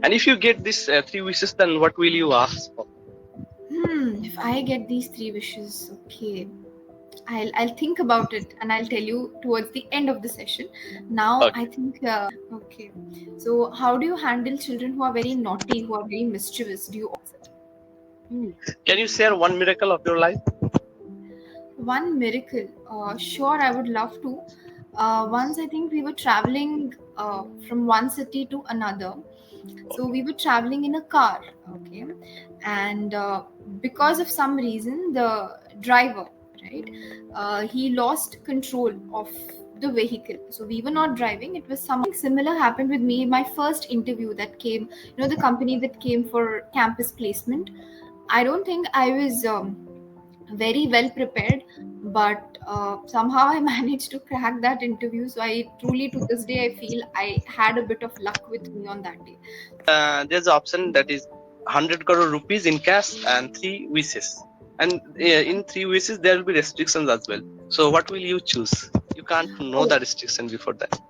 And if you get this three wishes, then what will you ask for? If I get these three wishes, okay. I'll think about it and I'll tell you towards the end of the session. Now I Okay. think okay. So how do you handle children who are very naughty, who are very mischievous? Do you it? Can you share one miracle of your life? One miracle. Sure, I would love to. Once I think we were traveling from one city to another. So we were traveling in a car, okay, and because of some reason, the driver, right, he lost control of the vehicle. So we were not driving. It was something similar happened with me. My first interview that came, the company that came for campus placement. I don't think I was very well prepared, but somehow I managed to crack that interview. So I truly, to this day, I feel I had a bit of luck with me on that day. There's an option that is 100 crore rupees in cash and three wishes. And in three wishes, there will be restrictions as well. So what will you choose? You can't know Oh, the restriction before that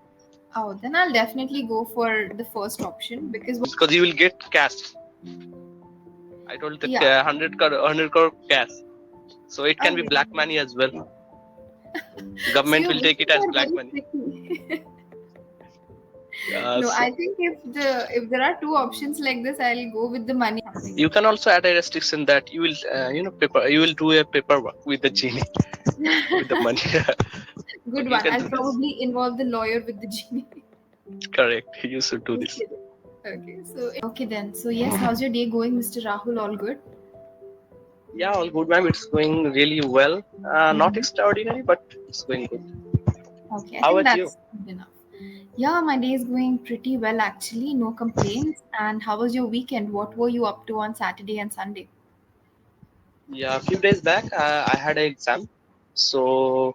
oh, then I'll definitely go for the first option because because you will get cash. I told that yeah, 100 crore cash. So it can be okay. black money as well. So Government your will take wishes it as are black very money. tricky. Uh, No, I so think if there are two options like this, I'll go with the money something you like can also add a restriction that you will, you will do a paperwork with the genie with the that. money. Good Okay, you one. can I'll do this. probably involve the lawyer with the genie. Correct. You should do this. Okay. Okay. So okay then. So yes, how's your day going, Mr. Rahul? All good? Yeah, all good, ma'am. It's going really well. Not Mm-hmm. extraordinary, but it's going good. Okay, I How think about you? that's good enough. Yeah, my day is going pretty well actually. No complaints. And how was your weekend? What were you up to on Saturday and Sunday? Yeah, a few days back, I had an exam. So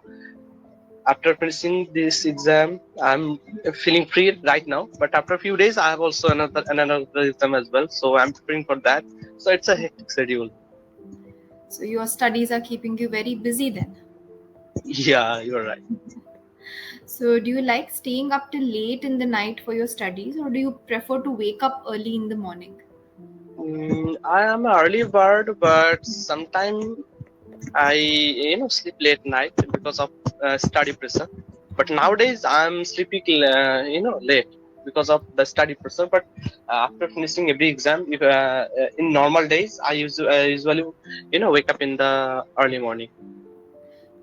after finishing this exam, I'm feeling free right now. But after a few days, I have also another exam as well. So I'm preparing for that. So it's a hectic schedule. So your studies are keeping you very busy then. Yeah, you're right. So do you like staying up till late in the night for your studies or do you prefer to wake up early in the morning? I am an early bird, but sometimes I sleep late night because of study pressure. But nowadays I'm sleeping late because of the study pressure. But after finishing every exam, if in normal days usually wake up in the early morning.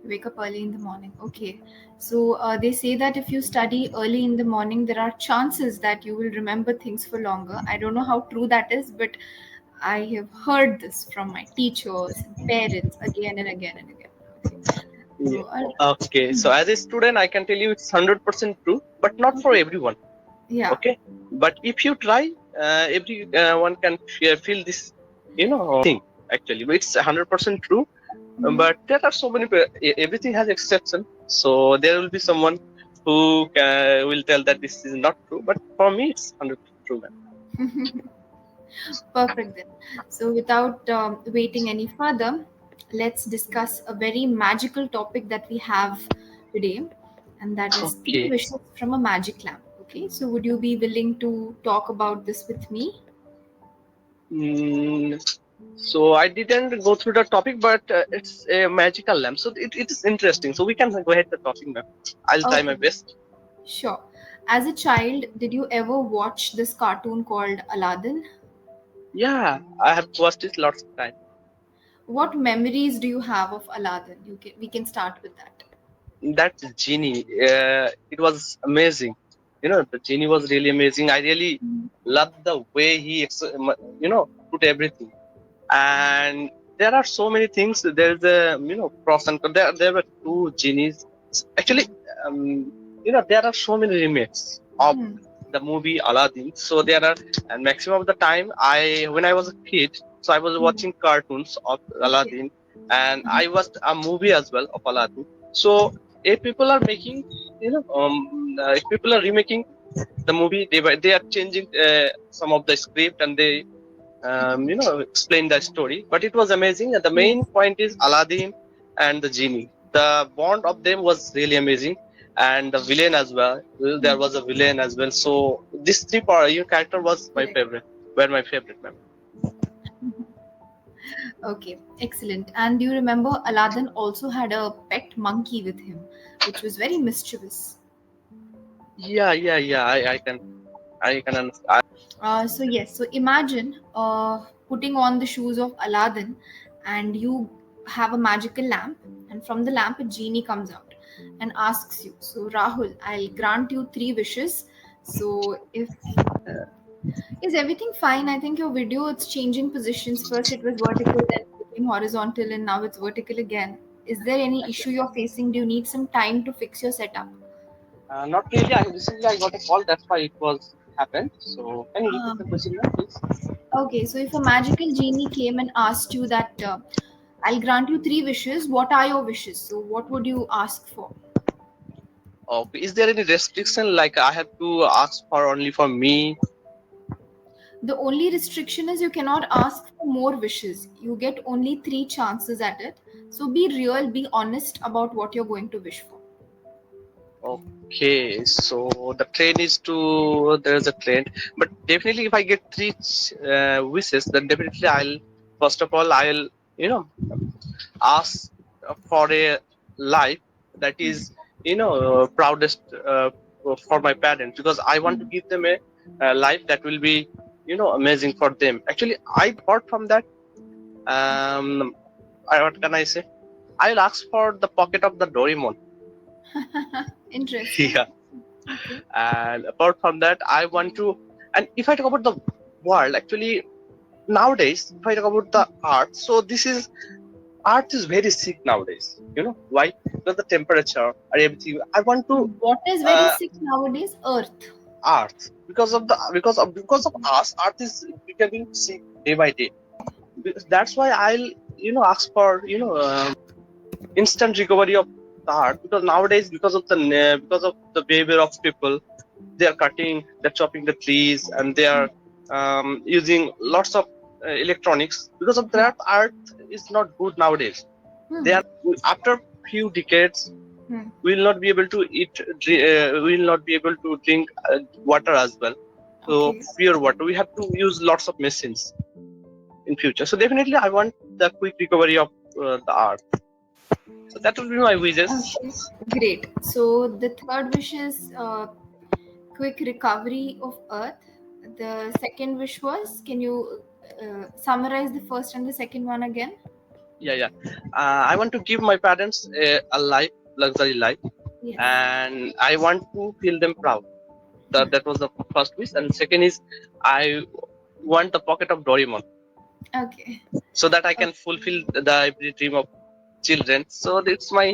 Wake up early in the morning. Okay. So they say that if you study early in the morning, there are chances that you will remember things for longer. I don't know how true that is, but I have heard this from my teachers and parents again and again and again. Okay. Yeah. So, Okay, so as a student, I can tell you it's 100% true, but not for okay. everyone. Yeah. Okay, but if you try, everyone can feel this thing actually, but it's 100% true. Mhm. But there are so many everything has exception, so there will be someone who will tell that this is not true, but for me it's 100% true, man. Perfect then. So, without waiting any further, let's discuss a very magical topic that we have today, and that is three Okay. wishes from a magic lamp. Okay, so would you be willing to talk about this with me? mm, so I didn't go through the topic, but it's a magical lamp, so it is interesting, so we can go ahead the topic, ma'am. I'll try my Okay, best. sure. As a child, did you ever watch this cartoon called Aladdin? Yeah, I have watched it lots of times. What memories do you have of Aladdin? We can start with that. That genie, it was amazing. The genie was really amazing. I really loved the way he put everything. And there are so many things. There's a pros and cons. There were two genies actually. um, there are so many remakes of Hmm. the movie Aladdin. So there are, and maximum of the time, I when I was a kid, so I was Hmm. watching cartoons of Okay. Aladdin, and I watched a movie as well of Aladdin. So if people are making, if people are remaking the movie, they are changing some of the script, and they explain the story. But it was amazing, and the main Yes. point is Aladdin and the genie. The bond of them was really amazing. and the villain as well. There was a villain as well. So this three part, your character was my Correct. favorite. Were my favorite member. Okay, excellent. And do you remember Aladdin also had a pet monkey with him, which was very mischievous? Yeah, yeah, yeah. I can understand. So yes, so imagine putting on the shoes of Aladdin, and you have a magical lamp, and from the lamp a genie comes out and asks you, "So Rahul, I'll grant you three wishes. So if is everything fine? I think your video it's changing positions. First it was vertical, then it became horizontal, and now it's vertical again. Is there any issue you're facing? Do you need some time to fix your setup?" Not really. I recently I got a call. That's why it was happened. So can you repeat the Um, question now, please? okay, so if a magical genie came and asked you that I'll grant you three wishes, what are your wishes? So what would you ask for? Okay. Is there any restriction like I have to ask for only for me? The only restriction is you cannot ask for more wishes. You get only three chances at it. So be real, be honest about what you're going to wish for. Okay, so the train is to there's a train, but definitely if I get three wishes, then definitely I'll first of all I'll you know ask for a life that is proudest for my parents because I want to give them a life that will be amazing for them. Actually, I apart from that, what can I say? I'll ask for the pocket of the Doraemon. Interesting. Yeah. Okay. And apart from that I want to, and if I talk about the world, actually nowadays if I talk about the art, so this is art is very sick nowadays. You know why? Because the temperature or everything I want to What is very uh, sick nowadays? Earth. art because of us art is becoming sick day by day. That's why I'll ask for instant recovery of the art, because nowadays because of the behavior of people, they are cutting, they're chopping the trees, and they are using lots of electronics. Because of Yeah. that, art is not good nowadays. They Hmm. are after few decades, Hmm. we will not be able to we will not be able to drink water as well. So Okay. pure water, we have to use lots of machines in future. So definitely, I want the quick recovery of the art. So that will be my wishes. Okay. Great. So the third wish is quick recovery of Earth. The second wish was, can you summarize the first and the second one again? Yeah, yeah. I want to give my parents a life, luxury life, Yes. and I want to feel them proud. That was the first wish, and second is I want the pocket of Doraemon Okay. so that I can Okay. fulfill the every dream of children. So it's my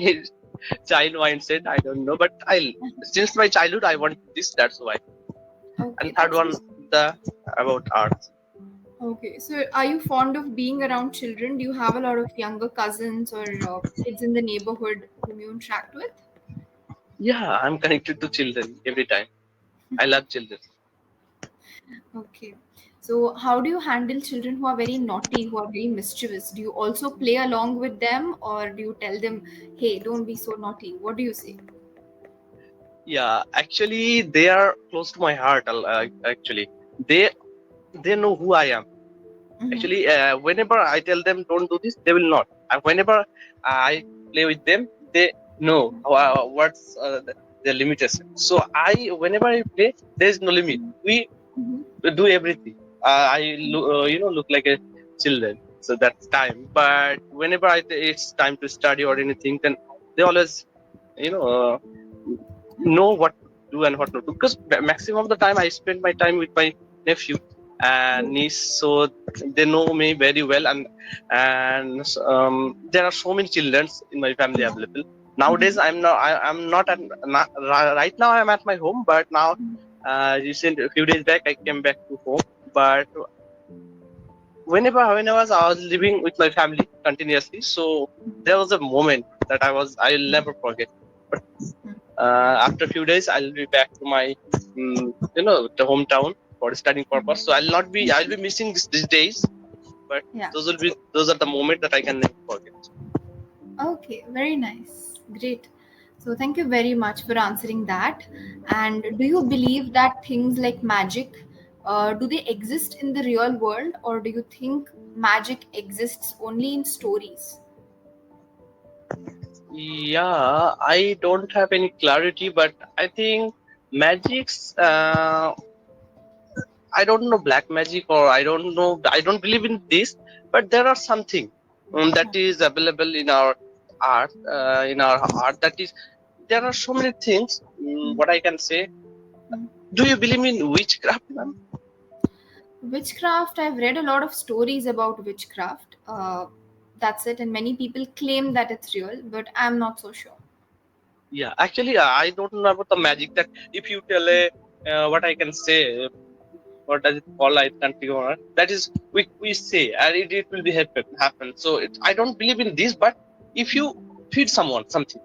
child mindset. I don't know, but I since my childhood I want this. That's why. Okay. And third That's one, the about art. okay. So are you fond of being around children? Do you have a lot of younger cousins or kids in the neighborhood whom you interact with? Yeah, I'm connected to children every time. I love children. Okay. So, how do you handle children who are very naughty, who are very mischievous? Do you also play along with them, or do you tell them, hey, don't be so naughty? What do you say? Yeah, actually, they are close to my heart. Actually, they they know who I am. Mm-hmm. Actually, whenever I tell them don't do this, they will not. And whenever I play with them, they know what's the limitation. So whenever I play, there is no limit. We Mm-hmm. do everything. Look like a children. So that's time. But whenever it's time to study or anything, then they always, you know what to do and what not to. Because maximum of the time I spend my time with my nephew and niece, so they know me very well, and there are so many children in my family available. Nowadays, I'm not at not, right now. I'm at my home, but now, recent a few days back, I came back to home. But whenever I was living with my family continuously, so there was a moment that I'll never forget. But after a few days, I'll be back to my the hometown for studying purpose. So I'll be missing these days. But Yeah. those are the moments that I can never forget. Okay. Very nice. Great. So thank you very much for answering that. And do you believe that things like magic, do they exist in the real world, or do you think magic exists only in stories? Yeah, I don't have any clarity, but I think magic's. I don't know black magic, or I don't know. I don't believe in this, but there are something that is available in our art. That is, there are so many things. Hmm. What I can say. Hmm. Do you believe in witchcraft, ma'am? Witchcraft, I've read a lot of stories about witchcraft. That's it, and many people claim that it's real, but I'm not so sure. Yeah, actually, I don't know about the magic that if you tell a what I can say, what does it call? I can't figure out. That is, we say, and it will be happen. So I don't believe in this, but if you feed someone something,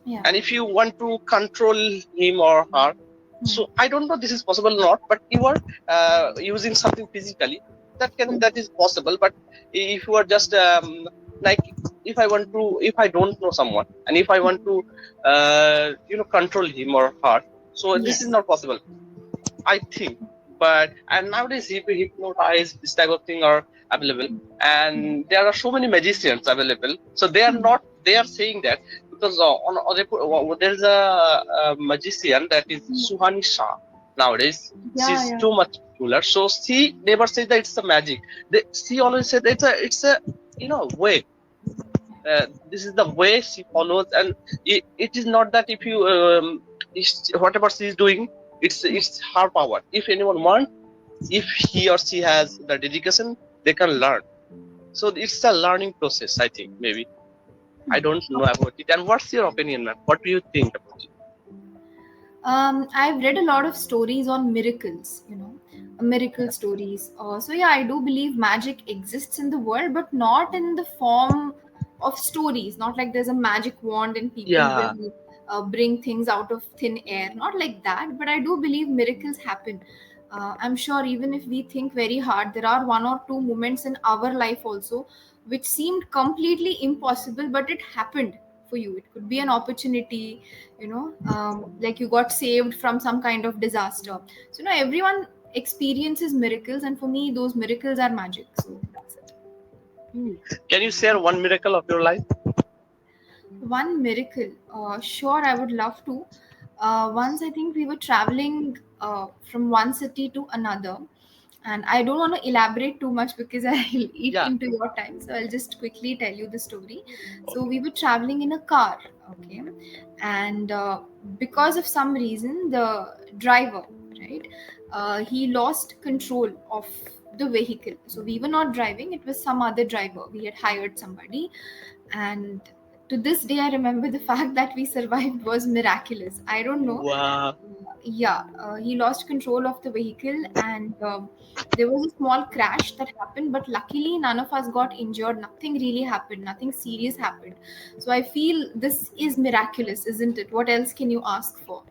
Yeah. and if you want to control him or her, Hmm. so I don't know this is possible or not, but you are using something physically, Hmm. that is possible. But if you are just like, if I don't know someone, and if I want to control him or her, so this is Yes. not possible, I think. But and nowadays hypnotize this type of thing are available, Hmm. and there are so many magicians available. So they are Hmm. not, they are saying that because there's a magician that is Suhani Shah nowadays. Yeah, She's yeah. too much popular. So she never said that it's a magic. She always said it's a way. This is the way she follows, and it is not that if you whatever she is doing, it's her power. If anyone wants, if he or she has the dedication, they can learn. So it's a learning process, I think. Maybe I don't know about it. And what's your opinion, man? What do you think about it? I've read a lot of stories on miracles, miracle stories. So, yeah, I do believe magic exists in the world, but not in the form of stories. Not like there's a magic wand and people Yeah. will bring things out of thin air. Not like that, but I do believe miracles happen. I'm sure even if we think very hard, there are one or two moments in our life also which seemed completely impossible, but it happened for you. It could be an opportunity, like you got saved from some kind of disaster. So everyone experiences miracles, and for me those miracles are magic. So that's it. Hmm. Can you share one miracle of your life? One miracle, sure, I would love to. Once I think we were traveling from one city to another, and I don't want to elaborate too much because I'll eat Yeah. into your time, so I'll just quickly tell you the story. So we were traveling in a car, okay, and because of some reason the driver, right, he lost control of the vehicle. So we were not driving, it was some other driver, we had hired somebody. And to this day I remember the fact that we survived was miraculous. I don't know. Wow. Yeah, he lost control of the vehicle, and there was a small crash that happened, but luckily none of us got injured. Nothing really happened, nothing serious happened. So I feel this is miraculous, isn't it? What else can you ask for?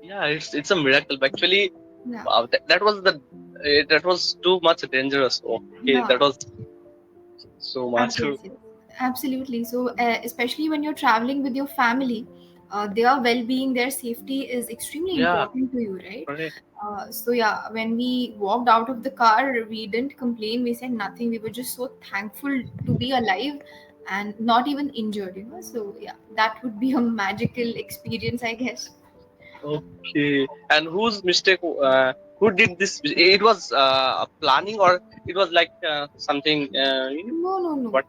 Yeah, it's a miracle. Actually, Yeah. wow, that was too much dangerous. Okay, Yeah. that was so much. Yes, yes, absolutely. So, especially when you're traveling with your family, their well-being, their safety is extremely Yeah, important to you, right? correct. So yeah, when we walked out of the car, we didn't complain. We said nothing. We were just so thankful to be alive and not even injured. So yeah, that would be a magical experience, I guess. Okay. And whose mistake? Who did this? It was a planning, or it was like something. No, no, no. What?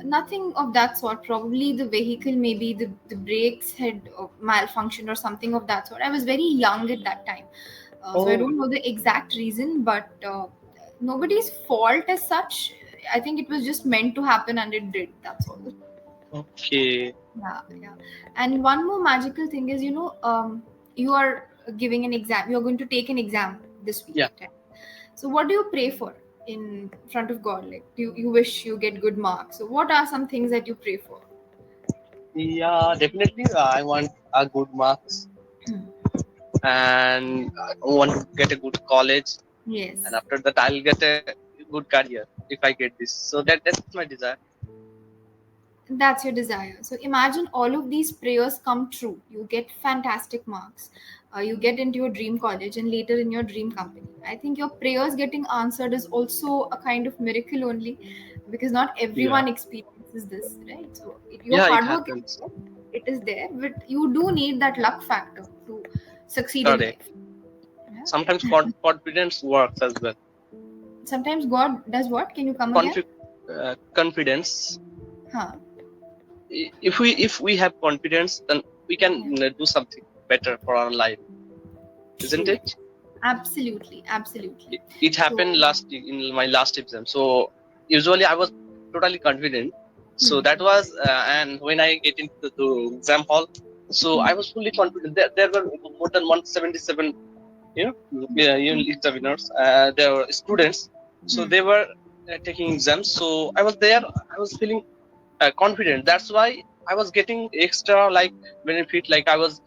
Nothing of that sort. Probably the vehicle, maybe the brakes had malfunctioned or something of that sort. I was very young at that time. So I Oh, don't know the exact reason, but nobody's fault as such. I think it was just meant to happen and it did. That's all. okay. Yeah, yeah. And one more magical thing is, you are giving an exam. You're going to take an exam this week. Yeah. Right? So what do you pray for in front of God? Like, you wish you get good marks. So what are some things that you pray for? Yeah, definitely. I want a good marks, and I want to get a good college, and Yes. after that, I'll get a good career if I get this. So that's my desire. That's your desire. So imagine all of these prayers come true. You get fantastic marks. You get into your dream college and later in your dream company. I think your prayers getting answered is also a kind of miracle only, because not Yeah, everyone experiences this, right? So your yeah, it hard work is happens. there, it is there, but you do need that luck factor to succeed in Correct. life. Yeah. Sometimes confidence works as well. Sometimes God does what? Can you come again? Confidence. Huh. If we have confidence, then we can Yeah. do something better for our life, isn't True. it? Absolutely. Absolutely. It So, happened in my last exam. So usually I was totally confident. So hmm, that was, and when I get into the exam hall, so hmm, I was fully confident. There were more than 177, examiners. There were students, so hmm. they were taking exams. So I was there. I was feeling confident. That's why I was getting extra like benefit. Like I was,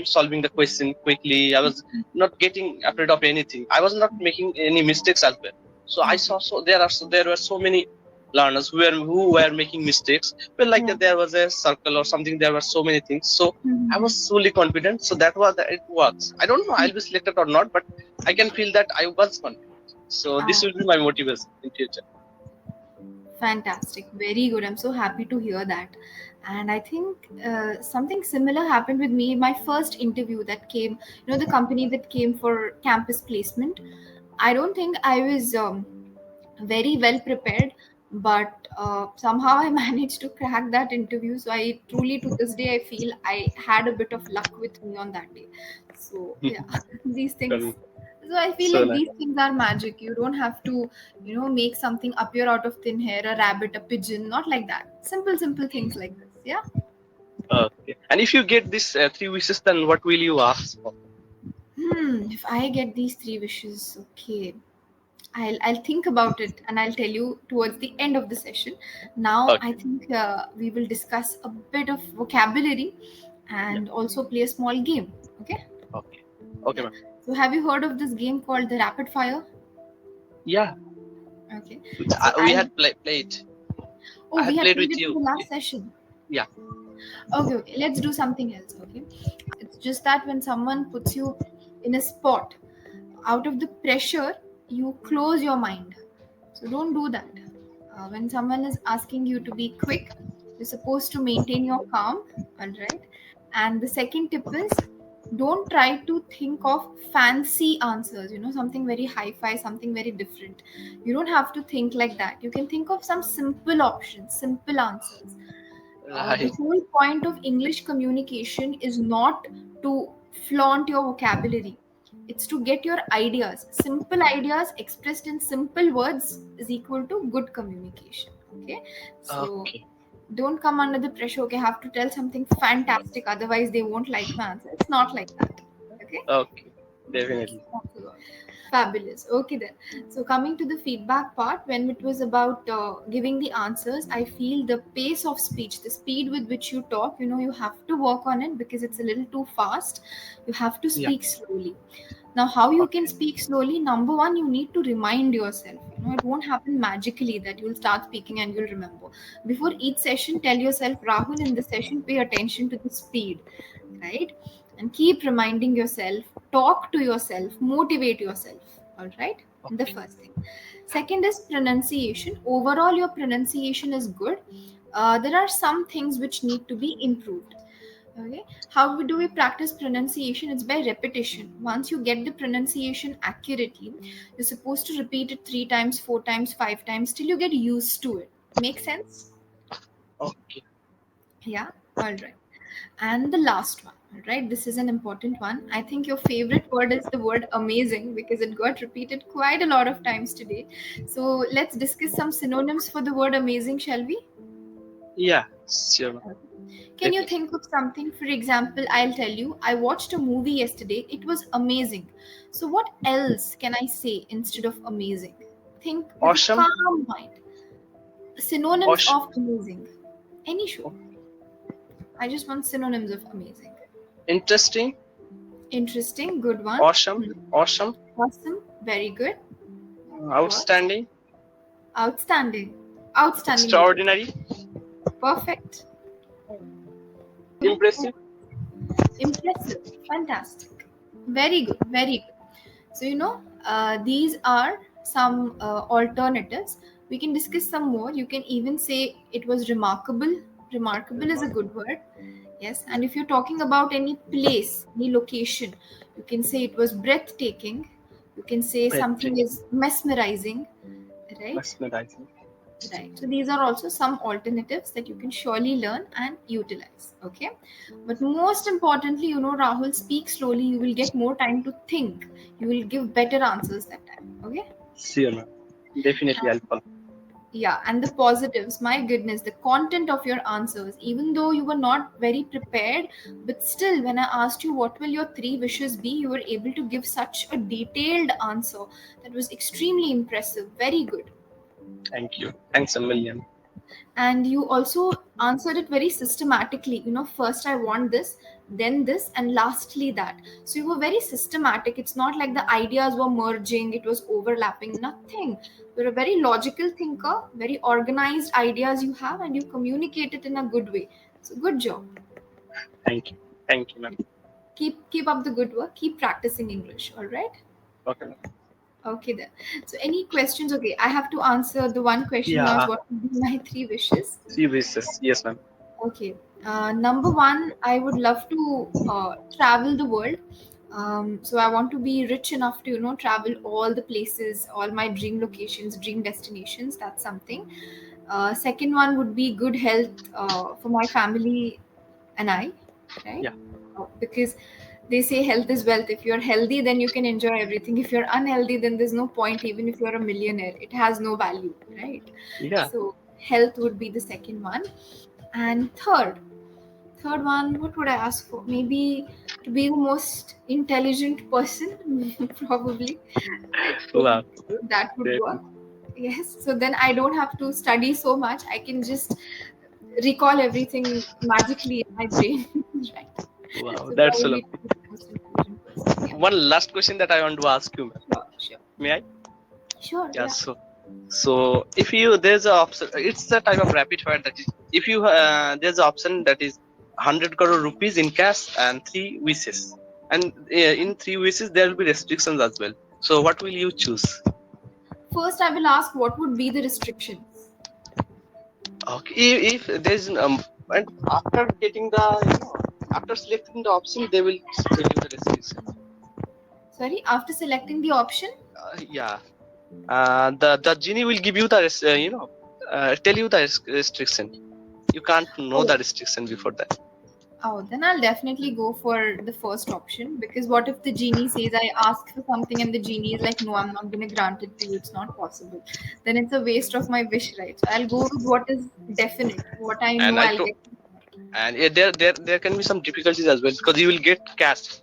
solving the question quickly. I was not getting afraid of anything. I was not making any mistakes as well. So I Okay. saw, there were so many learners who were making mistakes. Well, like Yeah. there was a circle or something. There were so many things. So I was Mhm. fully confident. So that was it works. I don't know I'll be selected or not, but I can feel that I was confident. So this Ah, will be my motivation in future. fantastic. Very good. I'm so happy to hear that. And I think something similar happened with me. My first interview that came, the company that came for campus placement. I don't think I was very well prepared, but somehow I managed to crack that interview. So I truly, to this day, I feel I had a bit of luck with me on that day. So yeah, these things. So I feel So like nice. these things are magic. You don't have to, make something appear out of thin air, a rabbit, a pigeon, not like that. Simple, simple things like this. Yeah. Okay. And if you get this three wishes, then what will you ask for? If I get these three wishes, okay. I'll think about it and I'll tell you towards the end of the session. Now I Okay. think we will discuss a bit of vocabulary Yeah. and also play a small game. Okay? Okay. Okay, Yeah. ma'am. So have you heard of this game called the rapid fire? Yeah. Okay. So We I'll. had played. Oh, I we had have played played with it in you. the last session. Yeah. Okay, okay. Let's do something else. Okay. It's just that when someone puts you in a spot, out of the pressure, you close your mind. So don't do that. When someone is asking you to be quick, you're supposed to maintain your calm, all right? And the second tip is don't try to think of fancy answers, something very hi fi, something very different. You don't have to think like that. You can think of some simple options, simple answers. The Right. whole point of English communication is not to flaunt your vocabulary. It's to get your ideas. Simple ideas expressed in simple words is equal to good communication. Okay. So Okay. don't come under the pressure, okay, have to tell something fantastic, otherwise they won't like my answer. It's not like that. Okay. Okay. Yes. Definitely. Fabulous. Okay, then. So, coming to the feedback part, when it was about giving the answers, I feel the pace of speech, the speed with which you talk, you have to work on it because it's a little too fast. You have to Yeah. speak slowly. Now, how you can Okay. speak slowly? Number one, you need to remind yourself. It won't happen magically that you'll start speaking and you'll remember. Before each session, tell yourself, Rahul, in this session, pay attention to the speed, right? And keep reminding yourself, talk to yourself, motivate yourself. All right. The Okay. first thing. Second is pronunciation. Overall, your pronunciation is good. There are some things which need to be improved. Okay. How do we practice pronunciation? It's by repetition. Once you get the pronunciation accurately, you're supposed to repeat it 3 times, 4 times, 5 times till you get used to it. Make sense? Okay. Yeah. All right. And the last one, all right? This is an important one. I think your favorite word is the word amazing because it got repeated quite a lot of times today. So let's discuss some synonyms for the word amazing, shall we? Yeah. Sure. Can you Definitely. think of something? For example, I'll tell you, I watched a movie yesterday. It was amazing. So, what else can I say instead of amazing? Think with a Awesome. calm mind. Synonyms Awesome. of amazing. Any show. I just want synonyms of amazing. Interesting. Interesting, good one. Awesome. Awesome, very good. What? Outstanding. Outstanding. Outstanding is okay. Extraordinary. Perfect. Impressive. Impressive. Fantastic. Very good. Very good. So, these are some alternatives. We can discuss some more. You can even say it was remarkable. Remarkable is a good word. Yes. And if you're talking about any place, any location, you can say it was breathtaking. You can say something Breathtaking. is mesmerizing, right? Mesmerizing. Right. So these are also some alternatives that you can surely learn and utilize. Okay. But most importantly, Rahul, speak slowly. You will get more time to think. You will give better answers that time. Okay. Sure, ma'am. Definitely, I'll follow. Yeah. And the positives, my goodness, the content of your answers, even though you were not very prepared, but still, when I asked you what will your three wishes be, you were able to give such a detailed answer that was extremely impressive. Very good. Thank you. Thanks a million. And you also answered it very systematically. First I want this, then this, and lastly that. So you were very systematic. It's not like the ideas were merging, it was overlapping, nothing. You're a very logical thinker, very organized ideas you have, and you communicate it in a good way. So good job. Thank you. Thank you, ma'am. Keep up the good work. Keep practicing English. All right. Okay, ma'am. Okay then. So any questions? Okay, I have to answer the one question now, is Yeah. what would be my three wishes. See wishes. Yes, ma'am. Okay. Number one, I would love to travel the world. So I want to be rich enough to, travel all the places, all my dream locations, dream destinations. That's something. Second one would be good health for my family and I, right? Yeah. Because they say health is wealth. If you're healthy, then you can enjoy everything. If you're unhealthy, then there's no point, even if you're a millionaire. It has no value, right? Yeah. So health would be the second one. And third one, what would I ask for? Maybe to be the most intelligent person, probably. Right? So Wow. that would work. Definitely. Yes. So then I don't have to study so much. I can just recall everything magically in my brain. Right. Wow. So That's so probably to lovely. be the most intelligent person. Yeah. One last question that I want to ask you, ma'am. Sure. Sure. May I? Sure. Yeah. Yeah. So if you there's a option, it's a type of rapid fire that is. If you there's an option that is 100 crore rupees in cash and three wishes, and in three wishes there will be restrictions as well. So what will you choose? First, I will ask what would be the restrictions. Okay. If there's and after getting the after selecting the option, they will tell you the restriction. Sorry. After selecting the option. Yeah. The genie will give you the tell you the restriction. You can't know the Oh. restriction before that. Oh, then I'll definitely go for the first option, because what if the genie says I ask for something and the genie is like, no, I'm not going to grant it to you. It's not possible. Then it's a waste of my wish, right? So I'll go with what is definite, what I know And I I'll to get. and there can be some difficulties as well because you will get cash.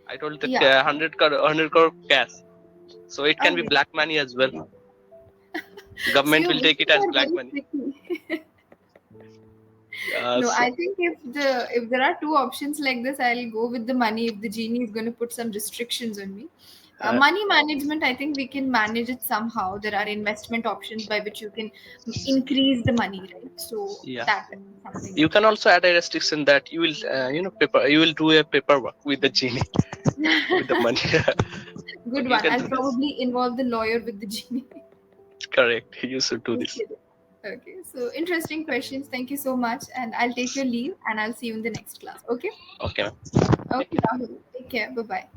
I told the Yeah. 100 crore cash, so it can be Okay. black money as well. So Government your will take it wishes as are black very money. tricky. No, So I think if there are two options like this, I'll go with the money if the genie is going to put some restrictions on me. uh, Money management, I think we can manage it somehow. There are investment options by which you can increase the money, right? So yeah, that is something you that can also add a restriction that you will you will do a paperwork with the genie with the money. good Okay, you one. can I'll do this. probably involve the lawyer with the genie. Correct. You should do Just this. kidding. Okay, so interesting questions. Thank you so much, and I'll take your leave, and I'll see you in the next class. Okay. Okay, ma'am. Thank Okay, you. Rahul. Take care. Bye bye.